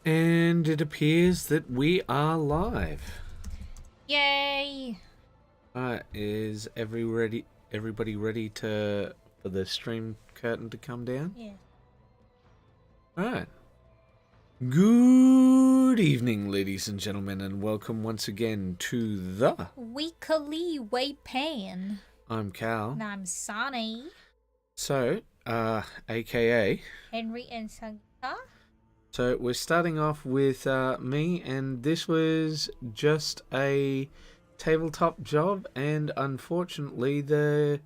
And it appears that we are live. Yay! Is everybody ready for the stream curtain to come down? Yeah. Alright. Good evening, ladies and gentlemen, and welcome once again to the Weekly WAYPN. I'm Karl. And I'm Sonny. So, aka Henry and Sanka. So we're starting off with me, and this was just a tabletop job, and unfortunately the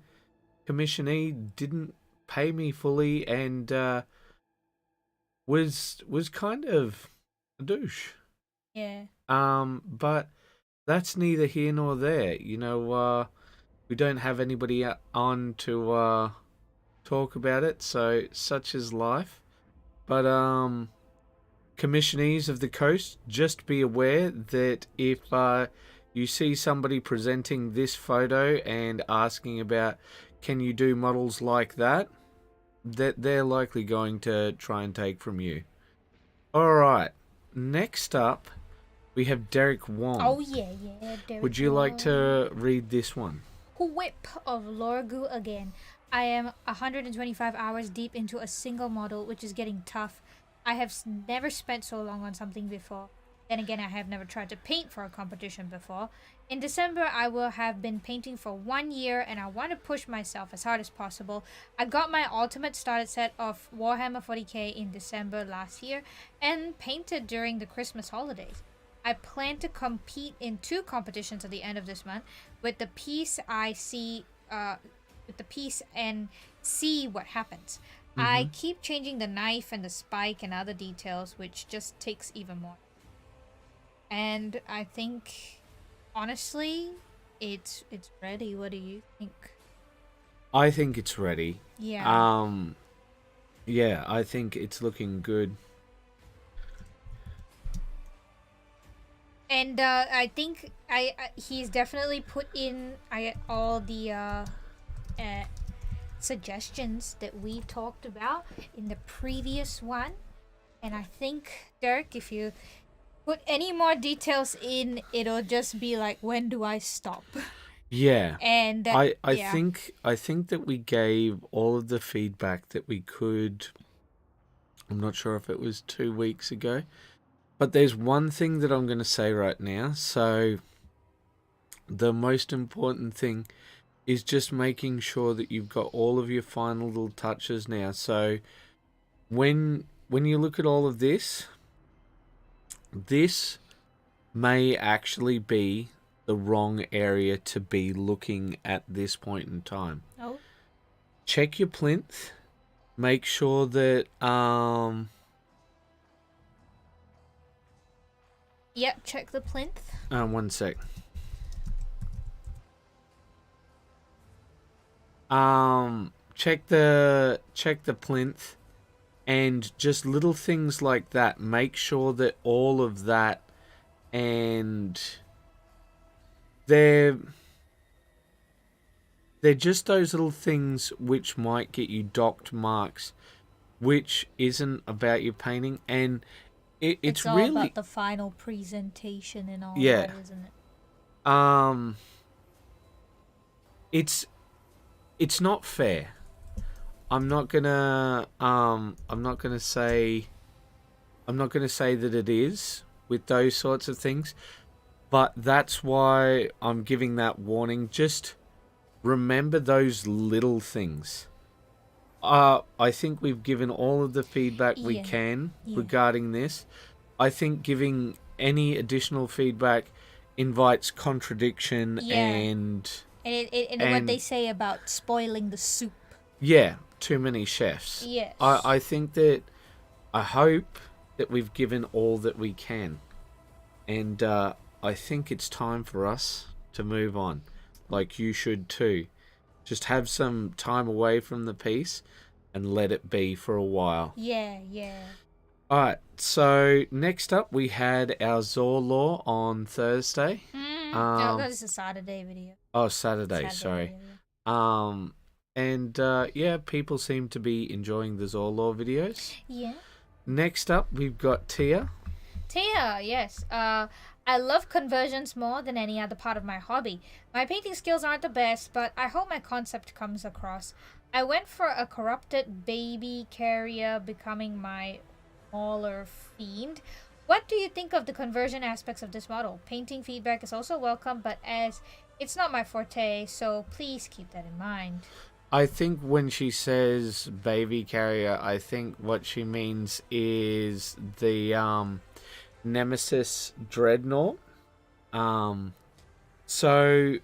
commissionee didn't pay me fully, and was kind of a douche. Yeah. But that's neither here nor there. You know, we don't have anybody on to talk about it, so such is life. But commissionees of the coast, just be aware that if you see somebody presenting this photo and asking about can you do models like that, that they're likely going to try and take from you. Alright, next up we have Derek Wong. Oh yeah, Derek Would you like to read this one? Whip of Lorgu again. I am 125 hours deep into a single model, which is getting tough. I have never spent so long on something before. Then again, I have never tried to paint for a competition before. In December, I will have been painting for 1 year, and I want to push myself as hard as possible. I got my ultimate starter set of Warhammer 40k in December last year, and painted during the Christmas holidays. I plan to compete in 2 competitions at the end of this month with the piece and see what happens. I keep changing the knife and the spike and other details, which just takes even more. And I think, honestly, it's ready. What do you think? I think it's ready. Yeah. Yeah, I think it's looking good. And I think he's definitely put in all the suggestions that we talked about in the previous one. And I think, Derek, if you put any more details in, it'll just be like, when do I stop? Yeah. And I yeah. think that we gave all of the feedback that we could. I'm not sure if it was 2 weeks ago, but there's one thing that I'm going to say right now. So the most important thing is just making sure that you've got all of your final little touches now. So when you look at all of this may actually be the wrong area to be looking at this point in time. Oh. Check your plinth. Make sure that Yep, check the plinth. one sec. Check the plinth, and just little things like that. Make sure that all of that, and they're just those little things which might get you docked marks, which isn't about your painting, and it's all really about the final presentation and all yeah. that, isn't it? It's not fair. I'm not gonna say that it is with those sorts of things, but that's why I'm giving that warning. Just remember those little things. I think we've given all of the feedback we can regarding this. I think giving any additional feedback invites contradiction and what they say about spoiling the soup. Yeah, too many chefs. Yes. I think that I hope that we've given all that we can. And I think it's time for us to move on. Like you should too. Just have some time away from the piece and let it be for a while. Yeah. Alright, so next up we had our Zorlaw on Thursday. That was a Saturday video. Oh, Saturday, sorry. Video. And yeah, people seem to be enjoying the Zorlaw videos. Yeah. Next up, we've got Tia. Tia, yes. I love conversions more than any other part of my hobby. My painting skills aren't the best, but I hope my concept comes across. I went for a corrupted baby carrier becoming my mauler fiend. What do you think of the conversion aspects of this model? Painting feedback is also welcome, but as it's not my forte, so please keep that in mind. I think when she says baby carrier, I think what she means is the Nemesis Dreadnought. So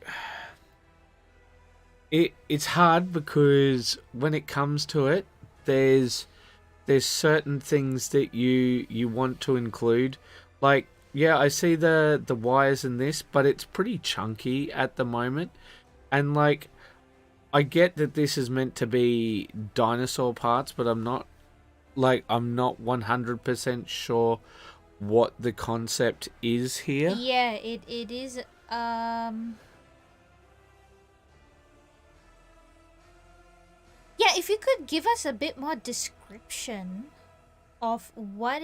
it's hard because when it comes to it, there's certain things that you want to include. Like, yeah, I see the wires in this, but it's pretty chunky at the moment. And like, I get that this is meant to be dinosaur parts, but I'm not 100% sure what the concept is here. Yeah, it is yeah, if you could give us a bit more description of what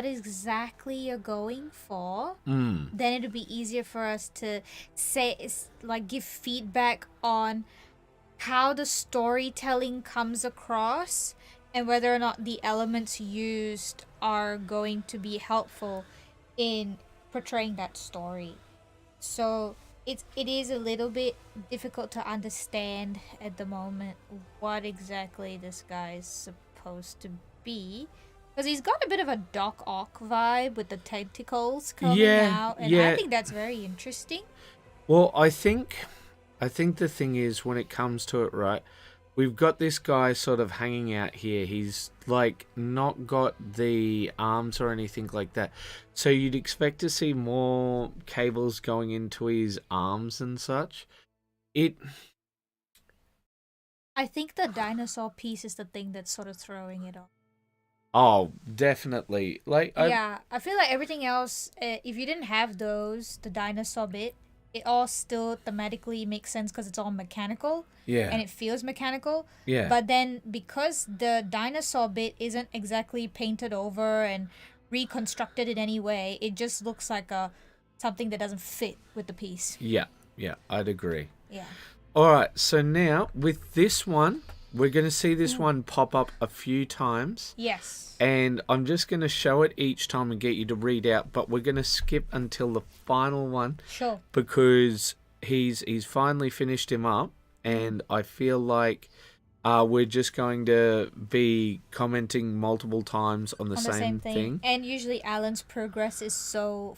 exactly you're going for, then it'll be easier for us to give feedback on how the storytelling comes across and whether or not the elements used are going to be helpful in portraying that story. So it is a little bit difficult to understand at the moment what exactly this guy is supposed to be. Because he's got a bit of a Doc Ock vibe with the tentacles coming out, and I think that's very interesting. Well, I think the thing is, when it comes to it, right, we've got this guy sort of hanging out here. He's like not got the arms or anything like that. So you'd expect to see more cables going into his arms and such. I think the dinosaur piece is the thing that's sort of throwing it off. Oh, definitely. I feel like everything else, if you didn't have those, the dinosaur bit, it all still thematically makes sense because it's all mechanical. Yeah. And it feels mechanical. Yeah. But then because the dinosaur bit isn't exactly painted over and reconstructed in any way, it just looks like something that doesn't fit with the piece. Yeah, I'd agree. Yeah. All right, so now with this one, we're going to see this one pop up a few times. Yes. And I'm just going to show it each time and get you to read out, but we're going to skip until the final one. Sure. Because he's finally finished him up, and I feel like we're just going to be commenting multiple times on the same thing. And usually Alan's progress is so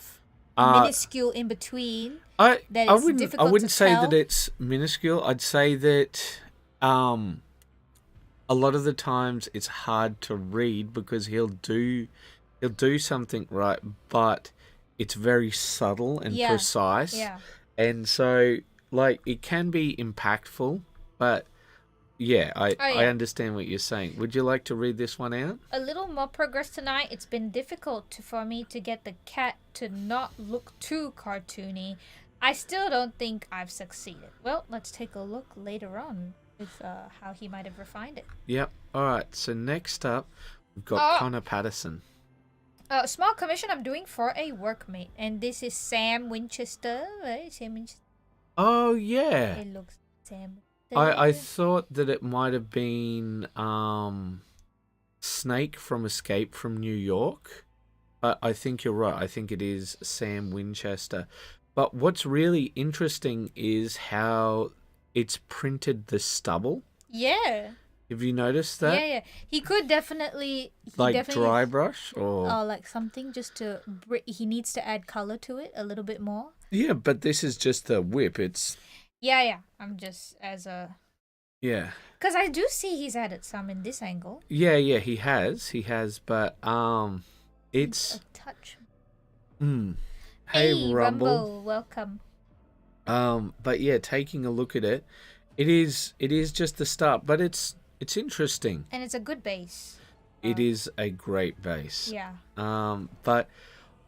minuscule in between that it's difficult to tell. I wouldn't say that it's minuscule. I'd say that a lot of the times it's hard to read because he'll do something right, but it's very subtle and precise. Yeah. And so, like, it can be impactful, but yeah, I understand what you're saying. Would you like to read this one out? A little more progress tonight. It's been difficult for me to get the cat to not look too cartoony. I still don't think I've succeeded. Well, let's take a look later on with how he might have refined it. Yep. All right. So next up, we've got Connor Patterson. Small commission I'm doing for a workmate, and this is Sam Winchester. Right? Sam Winchester. Oh yeah. It looks Sam. I thought that it might have been Snake from Escape from New York. I think you're right. I think it is Sam Winchester. But what's really interesting is how it's printed the stubble. Yeah. Have you noticed that? Yeah. He could definitely... dry brush? Or like something just to... He needs to add color to it a little bit more. Yeah, but this is just the whip. It's... Yeah. I'm just as a... Yeah. Because I do see he's added some in this angle. Yeah, he has, but it's... A touch. Hey, Rumble, welcome. But yeah, taking a look at it, it is just the start, but it's interesting. And it's a good base. It is a great base. Yeah. But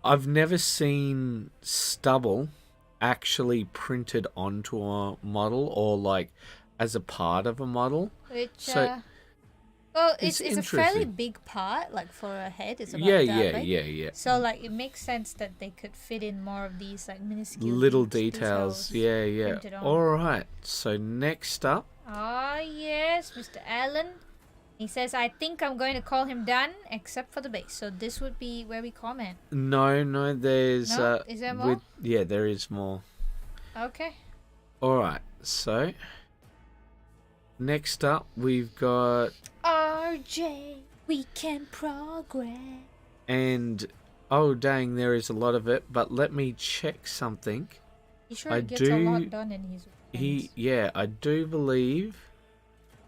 I've never seen stubble actually printed onto a model or like as a part of a model. Which, Oh, It's it's a fairly interesting. big part, like for a head. It's about Yeah, that yeah, big. yeah, yeah. So like it makes sense that they could fit in more of these like minuscule Little details. details Yeah, yeah. printed on. All right. So next up, Ah yes, Mr. Allen. He says, I think I'm going to call him done, except for the base. So this would be where we comment. no, there's No? Is there more? yeah, there is more. Okay. All right. So next up, we've got RJ, we can progress. and oh dang, there is a lot of it. But let me check something. He sure gets a lot done in his weekends. I do believe.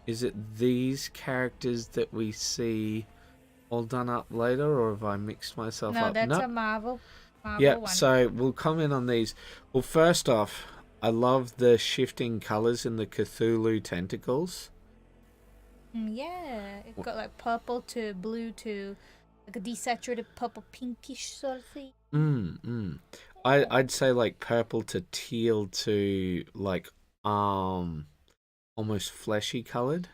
Is it these characters that we see all done up later, or have I mixed myself No, up? that's Nope. a Marvel Yeah, one. so we'll comment on these. Well, first off, I love the shifting colors in the Cthulhu tentacles. Yeah, it got like purple to blue to like a desaturated purple pinkish sort of thing. I'd say like purple to teal to like almost fleshy colored.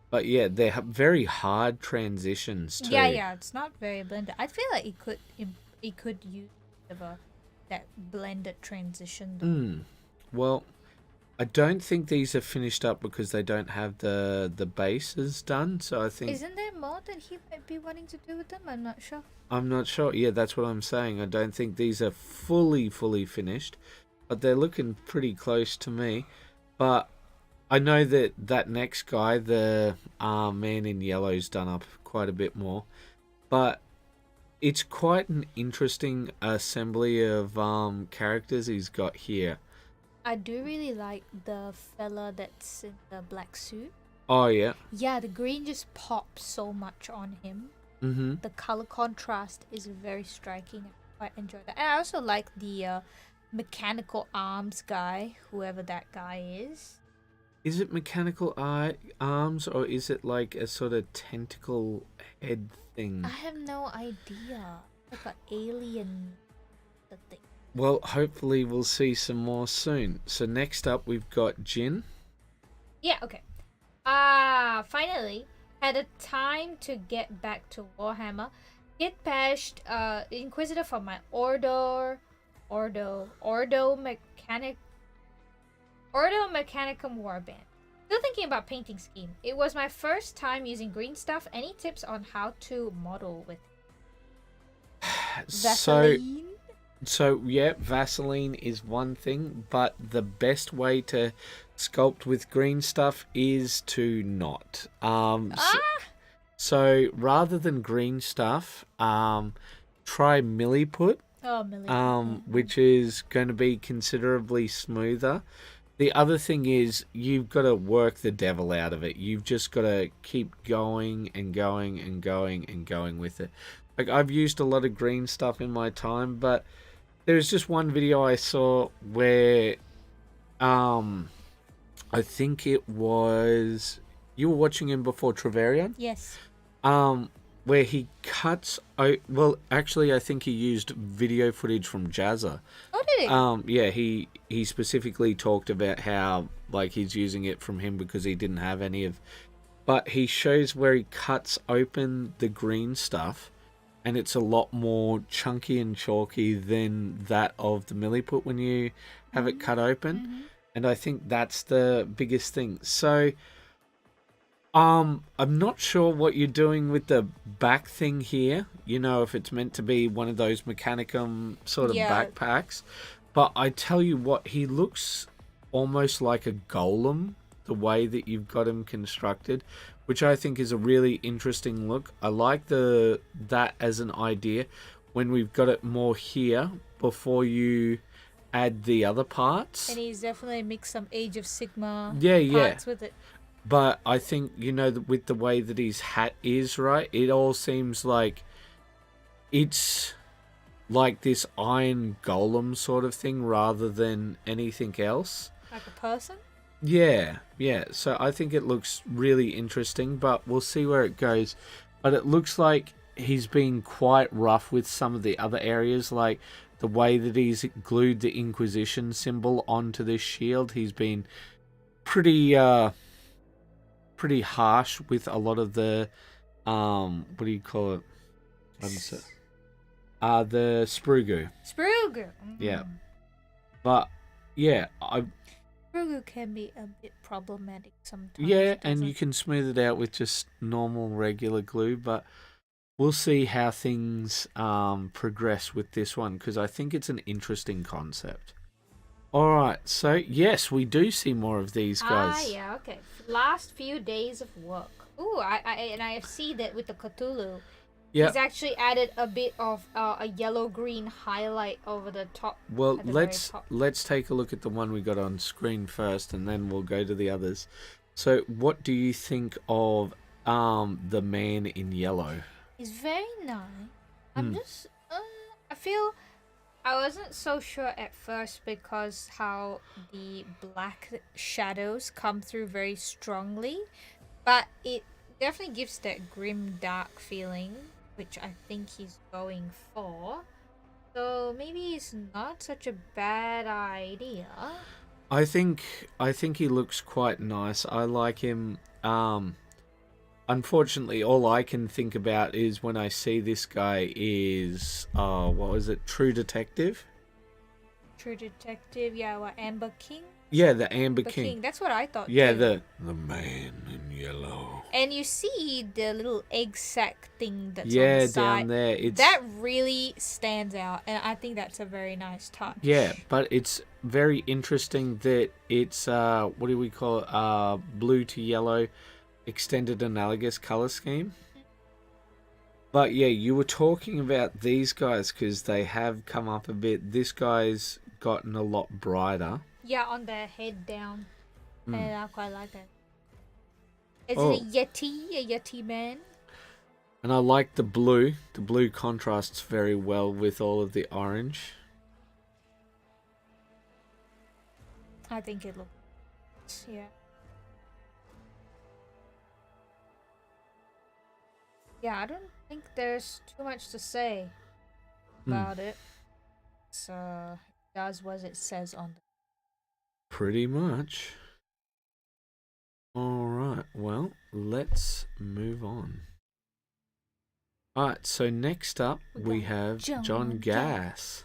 But yeah, they're very hard transitions too. Yeah, it's not very blended. I feel like it could use that blended transition. Well, I don't think these are finished up because they don't have the bases done. So I think Isn't there more that he might be wanting to do with them? I'm not sure. I'm not sure. Yeah, that's what I'm saying. I don't think these are fully finished, but they're looking pretty close to me. But I know that next guy, the man in yellow's done up quite a bit more. But it's quite an interesting assembly of characters he's got here. I do really like the fella that's in the black suit. Oh, yeah. Yeah, the green just pops so much on him. Mm-hmm. The color contrast is very striking. I quite enjoy that. And I also like the mechanical arms guy, whoever that guy is. Is it mechanical arms, or is it like a sort of tentacle head thing? I have no idea. Like an alien thing. Well, hopefully we'll see some more soon. So next up, we've got Jin. Yeah, okay. Finally, had a time to get back to Warhammer. Get patched Inquisitor for my Ordo Mechanicum Warband. Still thinking about painting scheme. It was my first time using green stuff. Any tips on how to model with Vaseline? So yeah, Vaseline is one thing, but the best way to sculpt with green stuff is to not. So rather than green stuff, try milliput. Oh, milliput. Which is going to be considerably smoother. The other thing is you've got to work the devil out of it. You've just got to keep going and going and going and going with it. Like, I've used a lot of green stuff in my time, but there's just one video I saw where I think it was, you were watching him before, Treverian? Yes. Where he cuts out, well, actually I think he used video footage from Jazza. Oh, did he? Yeah, he specifically talked about how like he's using it from him because he didn't have any of, but he shows where he cuts open the green stuff and it's a lot more chunky and chalky than that of the milliput when you have it cut open. And I think that's the biggest thing. So I'm not sure what you're doing with the back thing here. You know, if it's meant to be one of those Mechanicum sort of backpacks. But I tell you what, he looks almost like a golem, the way that you've got him constructed, which I think is a really interesting look. I like that as an idea when we've got it more here before you add the other parts. And he's definitely mixed some Age of Sigma parts with it. But I think, you know, with the way that his hat is, right, it all seems like it's like this iron golem sort of thing rather than anything else. Like a person? Yeah. So I think it looks really interesting, but we'll see where it goes. But it looks like he's been quite rough with some of the other areas, like the way that he's glued the Inquisition symbol onto this shield. He's been pretty pretty harsh with a lot of the what do you call it? The Sprugu. Sprugu. Yeah. But yeah, Sprugu can be a bit problematic sometimes. yeah, and you can smooth it out with just normal regular glue, but we'll see how things progress with this one, because I think it's an interesting concept. All right, so yes, we do see more of these guys. Yeah, okay. Last few days of work. Ooh, I see that with the Cthulhu. Yeah. He's actually added a bit of a yellow-green highlight over the top. Well, let's take a look at the one we got on screen first, and then we'll go to the others. So, what do you think of the man in yellow? He's very nice. I'm just, I feel I wasn't so sure at first because how the black shadows come through very strongly, but it definitely gives that grim dark feeling, which I think he's going for. So maybe it's not such a bad idea. I think he looks quite nice. I like him. Unfortunately, all I can think about is when I see this guy is what was it? True Detective? True Detective, yeah, what, Amber King? Yeah, the Amber King. That's what I thought. Yeah, too. the man in yellow. And you see the little egg sac thing that's on the side. down there. That really stands out, and I think that's a very nice touch. Yeah, but it's very interesting that it's what do we call it? Blue to yellow, extended analogous color scheme. But yeah, you were talking about these guys because they have come up a bit. This guy's gotten a lot brighter. Yeah, on the head down. And I quite like it. Is Oh. it a Yeti man? And I like the blue. The blue contrasts very well with all of the orange. I think it looks, yeah. Yeah, I don't think there's too much to say about it. So, it does what it says on the... Pretty much. Alright, well, let's move on. Alright, so next up we have John Gass.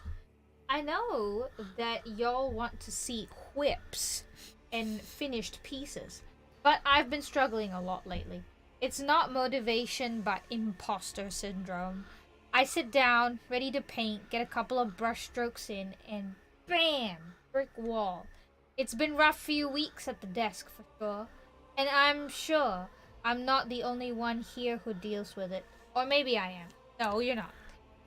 I know that y'all want to see whips and finished pieces, but I've been struggling a lot lately. It's not motivation, but imposter syndrome. I sit down, ready to paint, get a couple of brush strokes in, and bam! Brick wall. It's been rough few weeks at the desk for sure, and I'm sure I'm not the only one here who deals with it. Or maybe I am. No, you're not.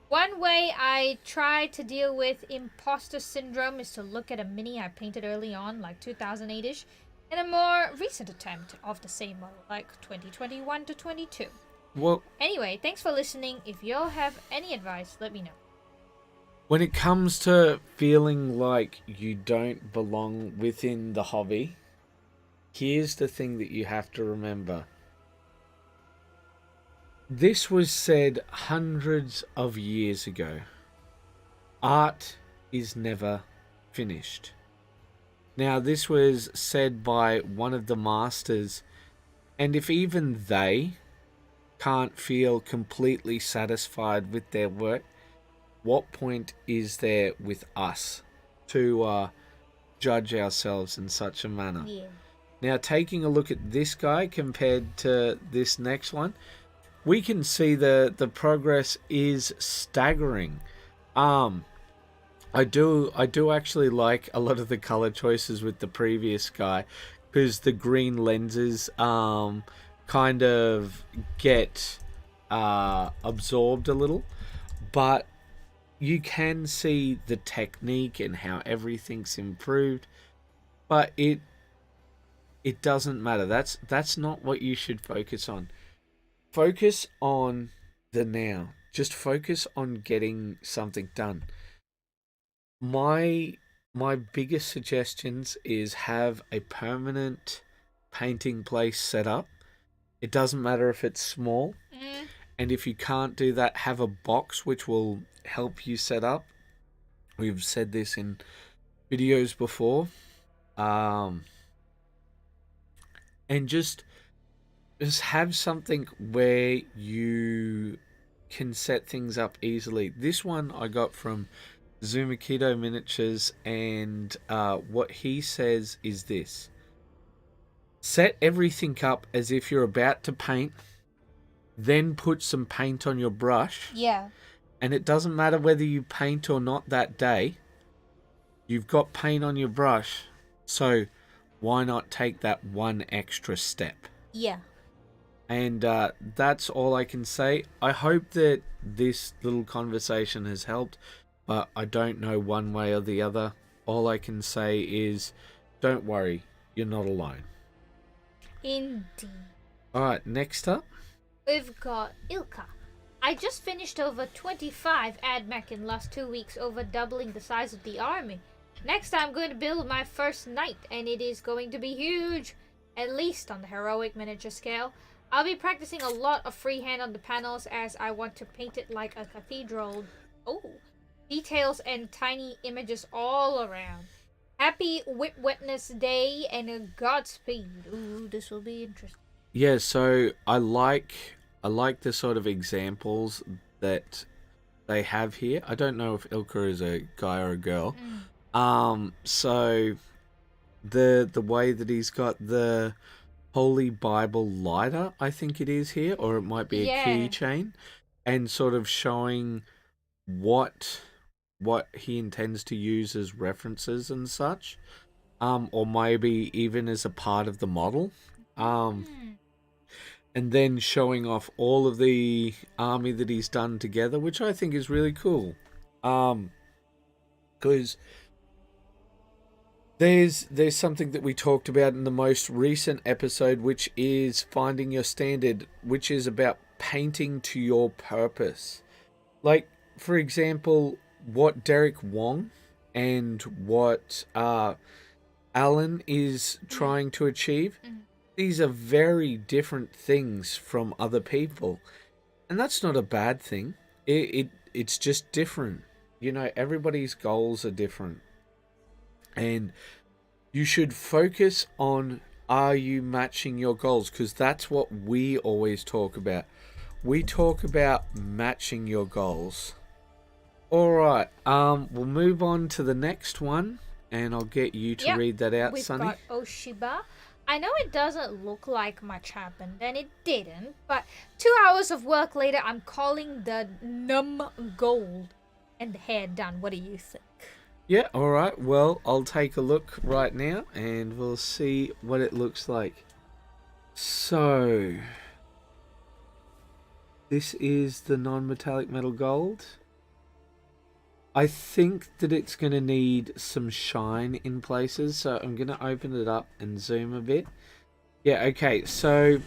One way I try to deal with imposter syndrome is to look at a mini I painted early on, like 2008-ish, and a more recent attempt of the same model, like 2021 to 22. Well, anyway, thanks for listening. If y'all have any advice, let me know. When it comes to feeling like you don't belong within the hobby, here's the thing that you have to remember. This was said hundreds of years ago. Art is never finished. Now, this was said by one of the masters, and if even they can't feel completely satisfied with their work, what point is there with us to judge ourselves in such a manner? Yeah. Now, taking a look at this guy compared to this next one, we can see the progress is staggering. I do actually like a lot of the color choices with the previous guy, because the green lenses kind of get absorbed a little, but you can see the technique and how everything's improved, but it doesn't matter. That's not what you should focus on. Focus on the now. Just focus on getting something done. My biggest suggestions is have a permanent painting place set up. It doesn't matter if it's small. And if you can't do that, have a box which will help you set up. We've said this in videos before. And just just have something where you can set things up easily. This one I got from Zumakito Miniatures, and what he says is this: set everything up as if you're about to paint, then put some paint on your brush, Yeah. and it doesn't matter whether you paint or not that day, you've got paint on your brush, so why not take that one extra step? Yeah. And that's all I can say. I hope that this little conversation has helped, but I don't know one way or the other. All I can say is, don't worry, you're not alone. Indeed. Alright, next up. We've got Ilka. I just finished over 25 AdMech in last 2 weeks, over doubling the size of the army. Next I'm going to build my first knight, and it is going to be huge, at least on the heroic miniature scale. I'll be practicing a lot of freehand on the panels as I want to paint it like a cathedral. Oh, details and tiny images all around. Happy Whip Witness Day and a Godspeed. Ooh, this will be interesting. Yeah, so I like the sort of examples that they have here. I don't know if Ilka is a guy or a girl. So the way that he's got the Holy Bible lighter, I think it is here, or it might be a keychain, and sort of showing what he intends to use as references and such, or maybe even as a part of the model, and then showing off all of the army that he's done together, which I think is really cool, because there's something that we talked about in the most recent episode, which is finding your standard, which is about painting to your purpose. Like, for example, what Derek Wong and what Alan is trying to achieve, these are very different things from other people. And that's not a bad thing. It's just different. You know, everybody's goals are different. And you should focus on, are you matching your goals? Because that's what we always talk about. We talk about matching your goals. Alright, we'll move on to the next one, and I'll get you to read that out, Sunny. We've got Oshiba. I know it doesn't look like much happened, and it didn't, but 2 hours of work later, I'm calling the numb gold and the hair done. What do you think? Yeah, alright, well, I'll take a look right now, and we'll see what it looks like. So, this is the non-metallic metal gold. I think that it's going to need some shine in places, so I'm going to open it up and zoom a bit. Yeah, okay, so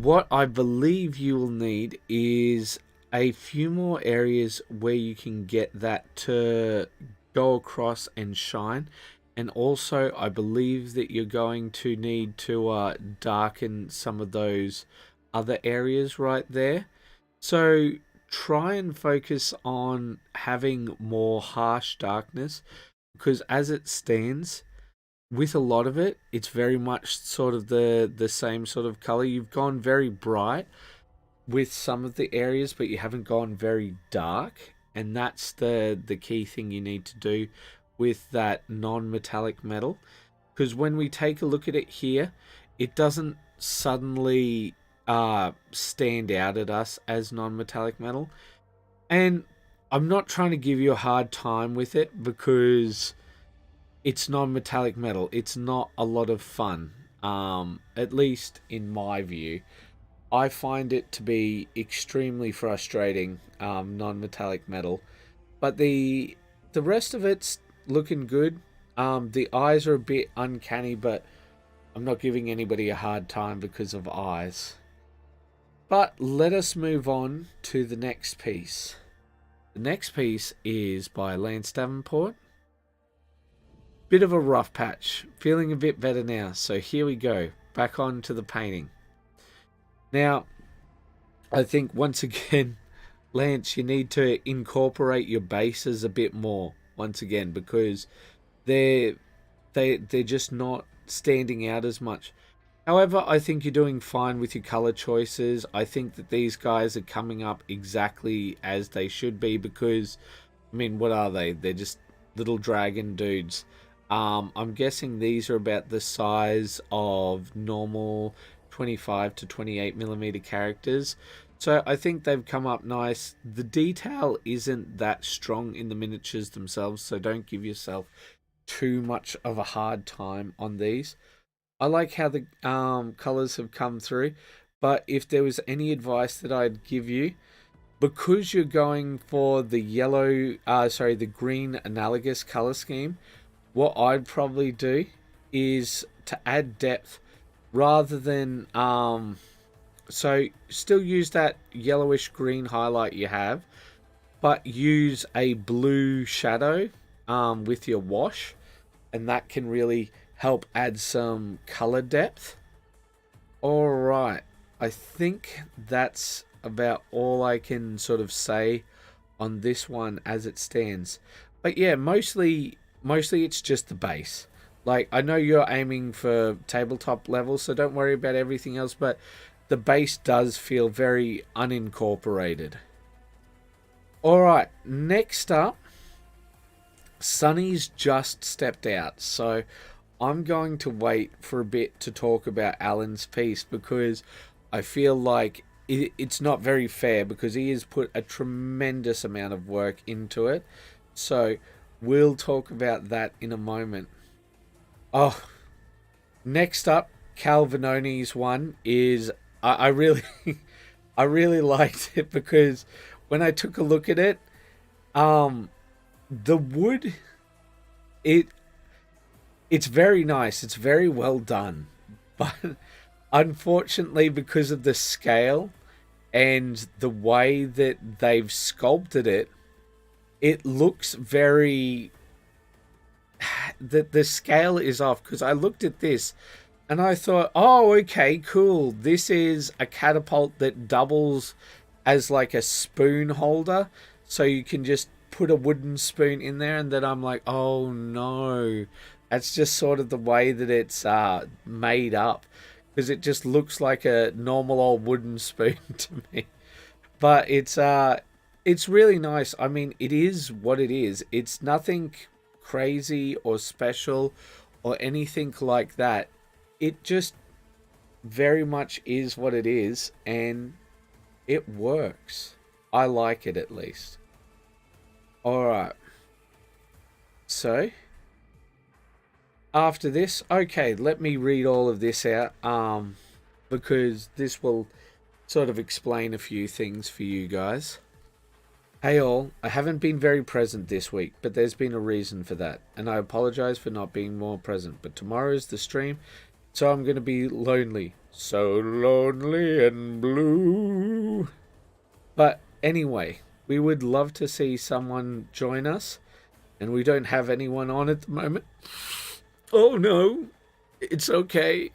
what I believe you will need is a few more areas where you can get that to go across and shine. And also, I believe that you're going to need to darken some of those other areas right there. So try and focus on having more harsh darkness, because as it stands, with a lot of it, it's very much sort of the same sort of color. You've gone very bright with some of the areas, but you haven't gone very dark, and that's the key thing you need to do with that non-metallic metal. Because when we take a look at it here, it doesn't suddenly stand out at us as non-metallic metal. And I'm not trying to give you a hard time with it, because it's non-metallic metal. It's not a lot of fun, at least in my view. I find it to be extremely frustrating, non-metallic metal. But the rest of it's looking good. The eyes are a bit uncanny, but I'm not giving anybody a hard time because of eyes. But let us move on to the next piece. The next piece is by Lance Davenport. Bit of a rough patch. Feeling a bit better now. So here we go. Back on to the painting. Now, I think once again, Lance, you need to incorporate your bases a bit more once again, because they're just not standing out as much. However, I think you're doing fine with your color choices. I think that these guys are coming up exactly as they should be because, I mean, what are they? They're just little dragon dudes. I'm guessing these are about the size of normal 25 to 28 millimeter characters. So I think they've come up nice. The detail isn't that strong in the miniatures themselves, so don't give yourself too much of a hard time on these. I like how the colors have come through, but if there was any advice that I'd give you, because you're going for the the green analogous color scheme, what I'd probably do is to add depth rather than so still use that yellowish green highlight you have, but use a blue shadow with your wash, and that can really help add some color depth. All right, I think that's about all I can sort of say on this one as it stands. But yeah, mostly it's just the base. Like, I know you're aiming for tabletop level, so don't worry about everything else, but the base does feel very unincorporated. All right, next up, Sunny's just stepped out, so I'm going to wait for a bit to talk about Alan's piece because I feel like it's not very fair because he has put a tremendous amount of work into it. So we'll talk about that in a moment. Oh, next up, Cal Vanoni's one is I really I really liked it because when I took a look at it, the wood it's very nice. It's very well done. But unfortunately, because of the scale and the way that they've sculpted it, it looks very... The scale is off because I looked at this and I thought, oh, okay, cool. This is a catapult that doubles as like a spoon holder. So you can just put a wooden spoon in there, and then I'm like, oh no. That's just sort of the way that it's made up, because it just looks like a normal old wooden spoon to me. But it's really nice. I mean, it is what it is. It's nothing crazy or special or anything like that. It just very much is what it is, and it works. I like it, at least. Alright. So after this, okay, let me read all of this out, because this will sort of explain a few things for you guys. Hey all, I haven't been very present this week, but there's been a reason for that, and I apologize for not being more present, but tomorrow's the stream, so I'm going to be lonely. So lonely and blue. But anyway, we would love to see someone join us, and we don't have anyone on at the moment. Oh no, it's okay.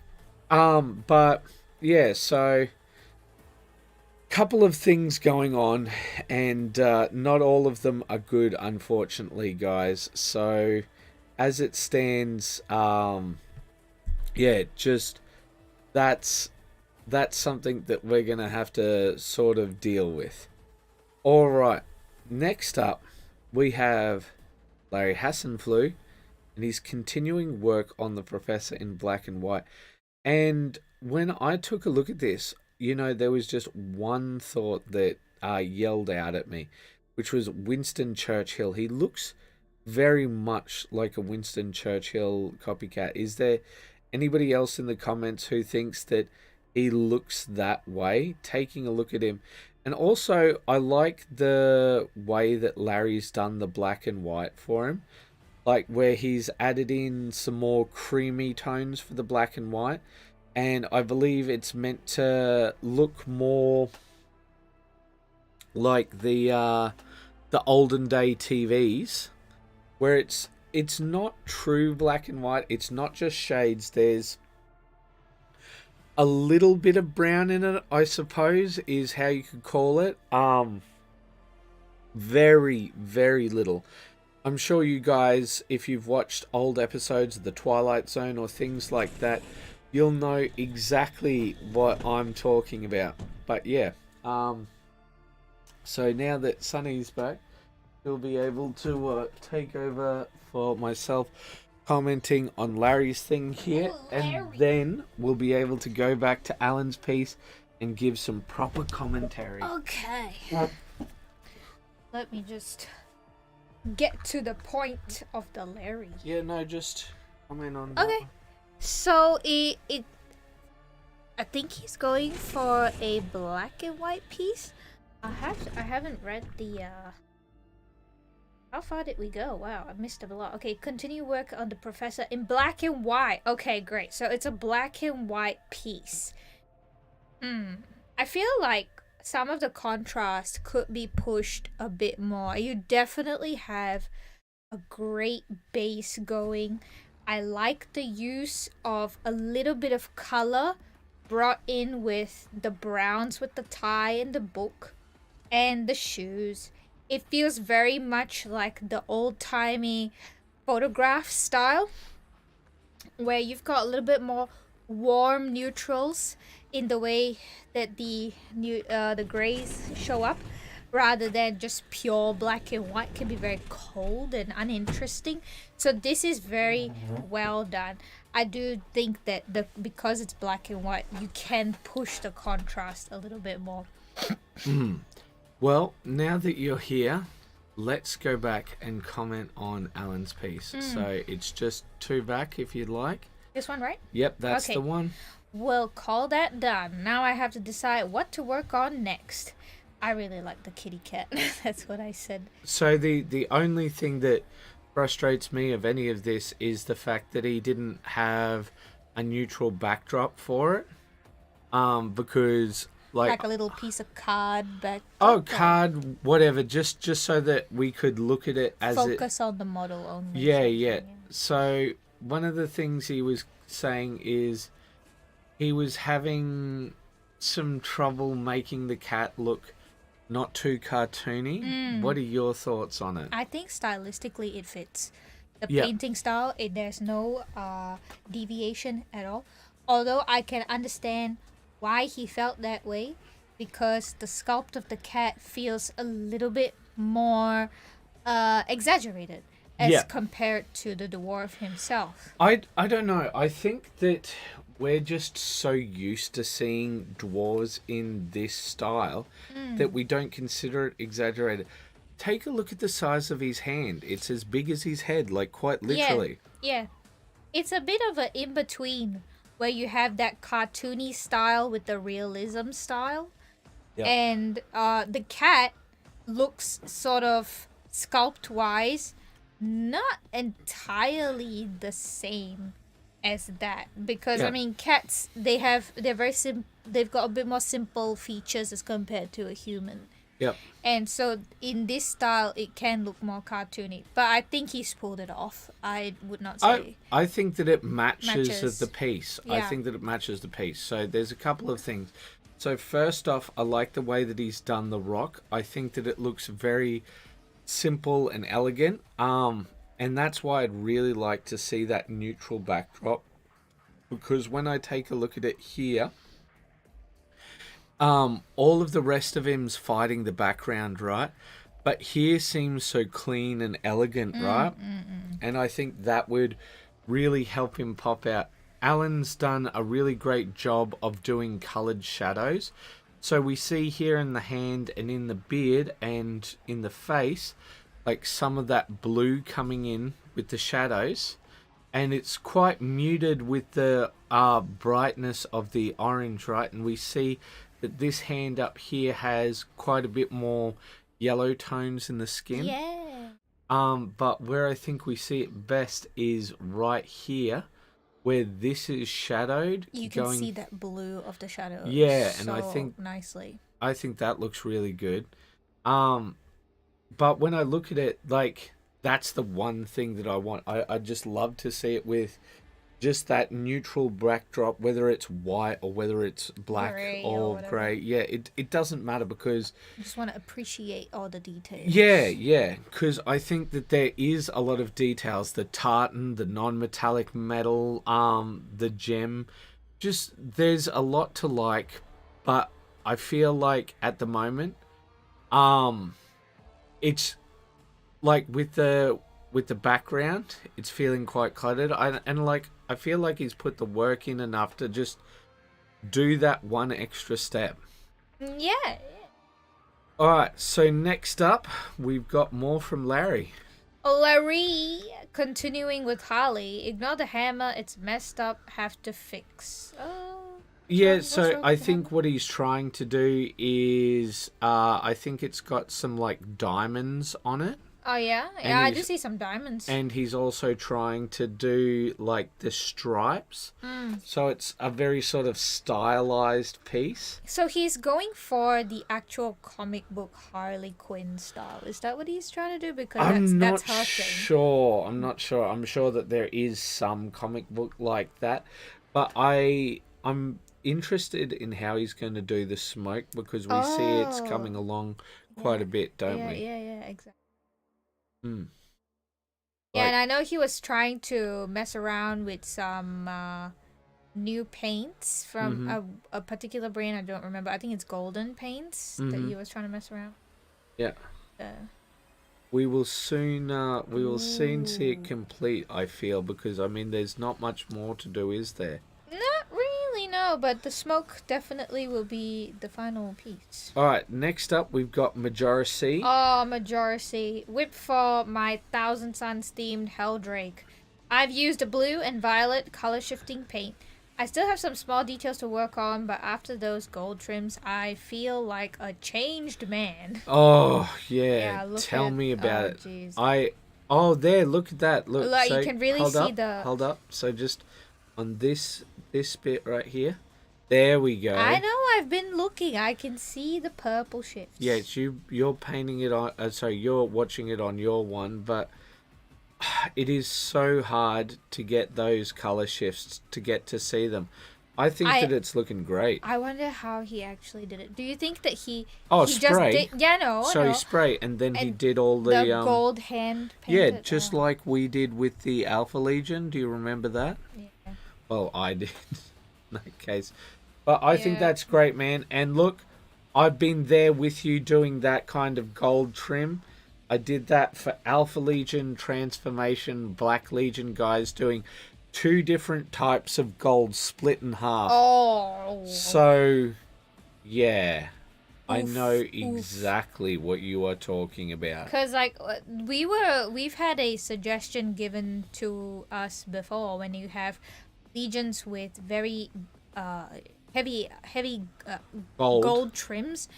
But yeah, so couple of things going on, and not all of them are good, unfortunately, guys. So as it stands, yeah, just that's something that we're gonna have to sort of deal with. All right, next up we have Larry Hassenflew, and he's continuing work on the Professor in black and white. And when I took a look at this, you know, there was just one thought that yelled out at me, which was Winston Churchill. He looks very much like a Winston Churchill copycat. Is there anybody else in the comments who thinks that he looks that way? Taking a look at him. And also, I like the way that Larry's done the black and white for him. Like where he's added in some more creamy tones for the black and white. And I believe it's meant to look more like the olden day TVs, where it's not true black and white. It's not just shades. There's a little bit of brown in it, I suppose, is how you could call it. Very, very little. I'm sure you guys, if you've watched old episodes of The Twilight Zone or things like that, you'll know exactly what I'm talking about. But yeah, so now that Sunny's back, he'll be able to take over for myself commenting on Larry's thing here. Ooh, and Larry. then we'll be able to go back to Alan's piece and give some proper commentary. Okay. Let me just get to the point of the Larry. Yeah, no, just comment on that Okay. one. So I think he's going for a black and white piece. I haven't read the how far did we go? Wow, I missed a lot. Okay, continue work on the professor in black and white. Okay, great. So it's a black and white piece. I feel like some of the contrast could be pushed a bit more. You definitely have a great base going. I like the use of a little bit of color brought in with the browns with the tie and the book and the shoes. It feels very much like the old-timey photograph style where you've got a little bit more warm neutrals in the way that the grays show up, rather than just pure black and white. Can be very cold and uninteresting. So this is very well done. I do think that because it's black and white, you can push the contrast a little bit more. Well, now that you're here, let's go back and comment on Alan's piece. So it's just 2 back if you'd like. This one, right? Yep, that's Okay. the one. We'll call that done. Now I have to decide what to work on next. I really like the kitty cat. That's what I said. So the only thing that frustrates me of any of this is the fact that he didn't have a neutral backdrop for it. Because Like a little piece of card back. card, whatever, just so that we could look at it as Focus on the model only. Yeah, sort of yeah. thing, So one of the things he was saying is he was having some trouble making the cat look not too cartoony. What are your thoughts on it? I think stylistically it fits. The Yeah. painting style, there's no deviation at all. Although I can understand why he felt that way, because the sculpt of the cat feels a little bit more exaggerated as Yeah. compared to the dwarf himself. I don't know. I think that we're just so used to seeing dwarves in this style that we don't consider it exaggerated. Take a look at the size of his hand. It's as big as his head, like quite literally. Yeah. It's a bit of an in-between where you have that cartoony style with the realism style. Yep. And the cat looks sort of sculpt-wise not entirely the same as that, because Yeah. I mean cats, they've got a bit more simple features as compared to a human. Yep. And so in this style, it can look more cartoony. But I think he's pulled it off. I would not say. I think that it matches Matches. the piece. I Yeah. think that it matches the piece. So there's a couple of things. So first off, I like the way that he's done the rock. I think that it looks very simple and elegant. And that's why I'd really like to see that neutral backdrop. Because when I take a look at it here, all of the rest of him's fighting the background, right? But here seems so clean and elegant, right? And I think that would really help him pop out. Alan's done a really great job of doing coloured shadows. So we see here in the hand and in the beard and in the face, like some of that blue coming in with the shadows. And it's quite muted with the brightness of the orange, right? And we see that this hand up here has quite a bit more yellow tones in the skin. Yeah. But where I think we see it best is right here, where this is shadowed. You can see that blue of the shadow. Yeah, and I so think- nicely. I think that looks really good. But when I look at it, like, that's the one thing that I want. I just love to see it with just that neutral backdrop, whether it's white or whether it's black Grey or or whatever. grey. Yeah, it doesn't matter because I just want to appreciate all the details. yeah, because I think that there is a lot of details. The tartan, the non-metallic metal, the gem just there's a lot to like, but I feel like at the moment, it's like with the background, it's feeling quite cluttered. And like I feel like he's put the work in enough to just do that one extra step. Yeah. All right, so next up, we've got more from Larry. Larry, continuing with Harley. Ignore the hammer. It's messed up. Have to fix. Yeah, what's so wrong I with the think hammer? what he's trying to do is, I think it's got some like diamonds on it, Oh yeah, and yeah. I do he's see some diamonds. and he's also trying to do like the stripes. So it's a very sort of stylized piece. So he's going for the actual comic book Harley Quinn style. Is that what he's trying to do? Because I'm that's not her thing. sure. I'm not sure. I'm sure that there is some comic book like that, but I'm interested in how he's going to do the smoke because we see it's coming Oh, along quite yeah, a bit, don't yeah, we? yeah, exactly. Hmm. Yeah, and Like, I know he was trying to mess around with some new paints from mm-hmm, a particular brand. I don't remember. I think it's Golden Paints that mm-hmm. he was trying to mess around. Yeah. Uh, We will soon see it Ooh. complete, I feel, because I mean there's not much more to do, is there? Not really, no, but the smoke definitely will be the final piece. Alright, next up we've got Majority. Oh, Majority. Whip for my Thousand Suns themed Helldrake. I've used a blue and violet color shifting paint. I still have some small details to work on, but after those gold trims, I feel like a changed man. Oh yeah, Yeah, look tell at. me about Oh, it. jeez. There, look at that. Look, Like, you so can really hold see up, the. hold up. So just on this bit right here. There we go. I know, I've been looking. I can see the purple shifts. Yeah, it's you're painting it on sorry, you're watching it on your one, but it is so hard to get those color shifts to get to see them. I think I that it's looking great. I wonder how he actually did it. Do you think that he Oh, he spray. just did? Yeah, no, So he no. spray and then he And did all The the gold hand yeah, painted. just like we did with the Alpha Legion. Do you remember that? Yeah. Well, I did in that case. But I think Yeah. that's great, man. And look, I've been there with you doing that kind of gold trim. I did that for Alpha Legion, Transformation, Black Legion guys doing two different types of gold split in half. Oh. So, yeah, I Oof, know oof. exactly what you are talking about. Cause like we've had a suggestion given to us before when you have legions with very heavy Gold. gold trims.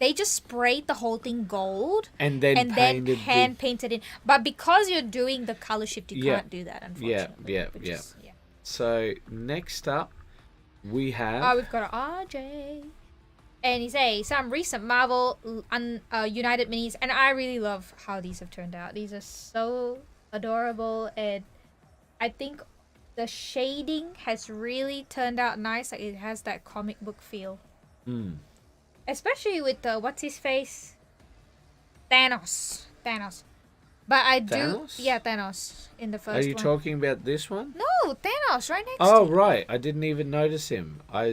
They just sprayed the whole thing gold And then and then painted hand painted in. But because you're doing the color shift, you Yeah. can't do that, unfortunately. yeah, which yeah. is- yeah. So, next up, we have... Oh, we've got a RJ. And he says some recent Marvel United minis, and I really love how these have turned out. These are so adorable, and I think the shading has really turned out nice. Like, it has that comic book feel, especially with the what's his face, Thanos. But I do, Thanos? yeah, Thanos in the first Are you one. talking about this one? No, Thanos right next Oh, to him. right. I didn't even notice him. I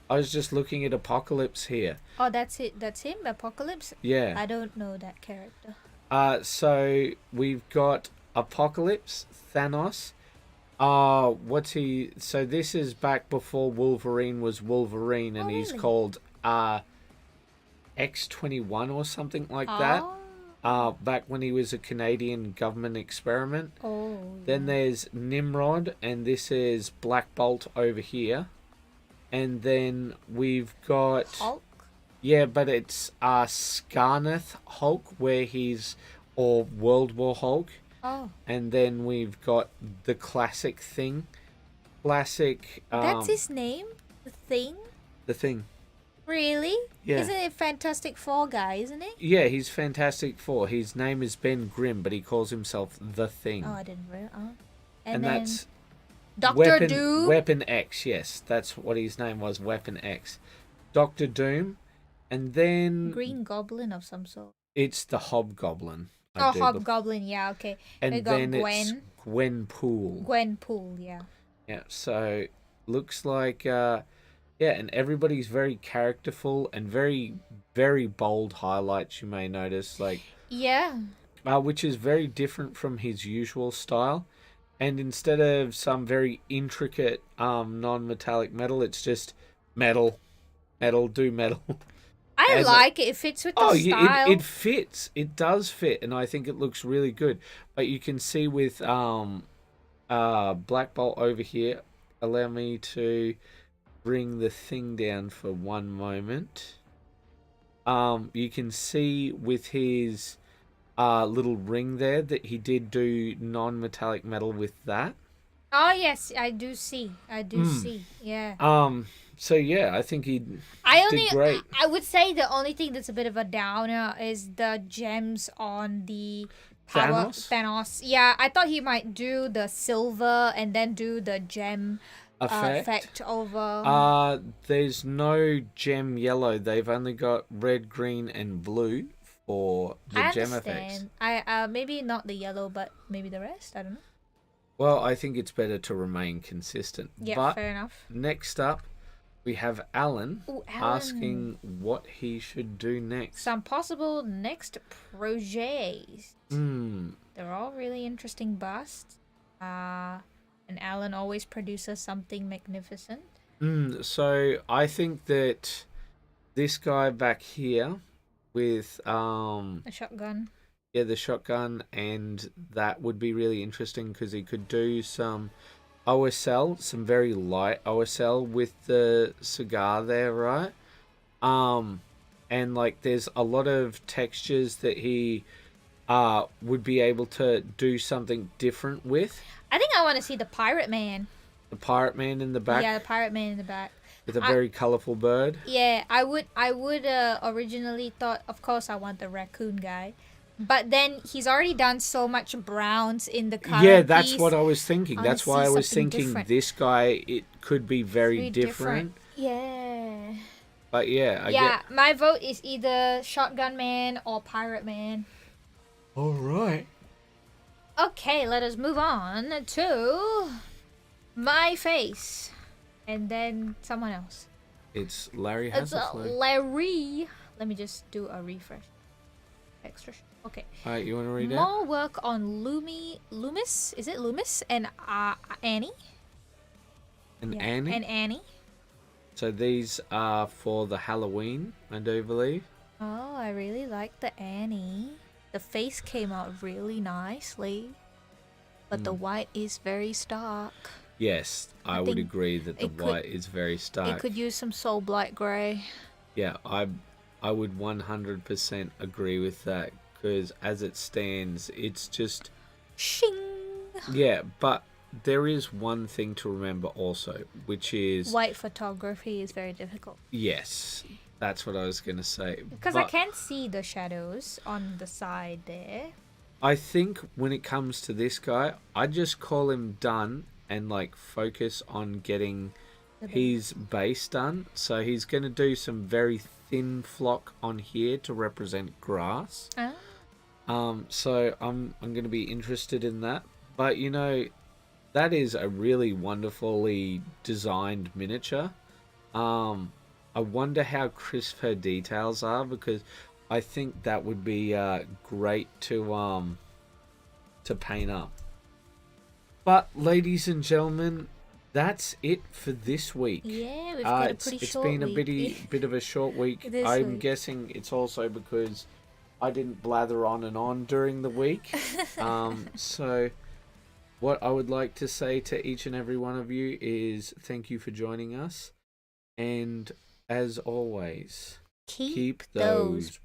was just looking at Apocalypse here. Oh, that's it. That's him, Apocalypse. Yeah. I don't know that character. So we've got Apocalypse, Thanos. What's he? So this is back before Wolverine was Wolverine, and Oh, he's really? called X-21 or something like that. Back when he was a Canadian government experiment. Oh. Then there's Nimrod, and this is Black Bolt over here. And then we've got... Hulk. Yeah, but it's Skarneth Hulk, where he's... Or World War Hulk. Oh. And then we've got the classic thing. Classic... That's his name? The Thing? The thing. Really? Yeah. Isn't it Fantastic Four guy, isn't it? Yeah, he's Fantastic Four. His name is Ben Grimm, but he calls himself The Thing. Oh, I didn't realize. Oh. and then that's... Doctor Doom. Weapon X, yes. That's what his name was, Weapon X. Doctor Doom. And then... Green Goblin of some sort. It's the Hobgoblin. Oh, Hobgoblin, yeah, okay. And We got then Gwen. it's Gwenpool. Gwenpool, yeah. Yeah, so looks like and everybody's very characterful and very, very bold highlights, you may notice, like Yeah. which is very different from his usual style. And instead of some very intricate non-metallic metal, it's just metal, metal, do metal. I And like it. It fits with the oh yeah, style. it fits. It does fit, and I think it looks really good. But you can see with Black Bolt over here. Allow me to bring the thing down for one moment. You can see with his little ring there that he did do non-metallic metal with that. Oh yes, I do see. I do see. Yeah. So yeah, I think he did great. I would say the only thing that's a bit of a downer is the gems on the Thanos. Yeah, I thought he might do the silver and then do the gem effect over. There's no gem yellow. They've only got red, green, and blue for the gem effects. I maybe not the yellow, but maybe the rest. I don't know. Well, I think it's better to remain consistent. Yeah, but fair enough. Next up, we have Alan, Alan asking what he should do next. Some possible next projets. They're all really interesting busts. And Alan always produces something magnificent. So I think that this guy back here with a shotgun. Yeah, the shotgun, and that would be really interesting because he could do some OSL, some very light OSL with the cigar there, right? And like there's a lot of textures that he would be able to do something different with. I think I want to see the Pirate Man. The Pirate Man in the back? Yeah, the Pirate Man in the back. With a very colourful bird? Yeah, I would originally thought, of course, I want the raccoon guy. But then he's already done so much browns in the current Yeah, that's piece. what I was thinking. That's why I was thinking different. This guy, it could be very different. Yeah. But yeah, I get... my vote is either Shotgun Man or Pirate Man. All right. Okay, let us move on to my face. And then someone else. It's Larry has It's Larry. Let me just do a refresh. Extra. Okay. All right, you want to read More work on Loomis? Is it Loomis? And Annie? Annie? And Annie. So these are for the Halloween, I do believe. Oh, I really like the Annie. The face came out really nicely. But the white is very stark. Yes, I would agree that the white is very stark. It could use some Soul Blight Grey. Yeah, I would 100% agree with that. Because as it stands, it's just... Shing! Yeah, but there is one thing to remember also, which is... White photography is very difficult. Yes, that's what I was going to say. Because I can't see the shadows on the side there. I think when it comes to this guy, I just call him done and like focus on getting his base done. So he's going to do some very thin flock on here to represent grass. So I'm going to be interested in that. But you know, that is a really wonderfully designed miniature. I wonder how crisp her details are, because I think that would be great to paint up. But ladies and gentlemen, that's it for this week. Yeah, we've got a pretty short week. It's been a bit of a short week. I'm guessing it's also because I didn't blather on and on during the week. So what I would like to say to each and every one of you is thank you for joining us. And as always, keep those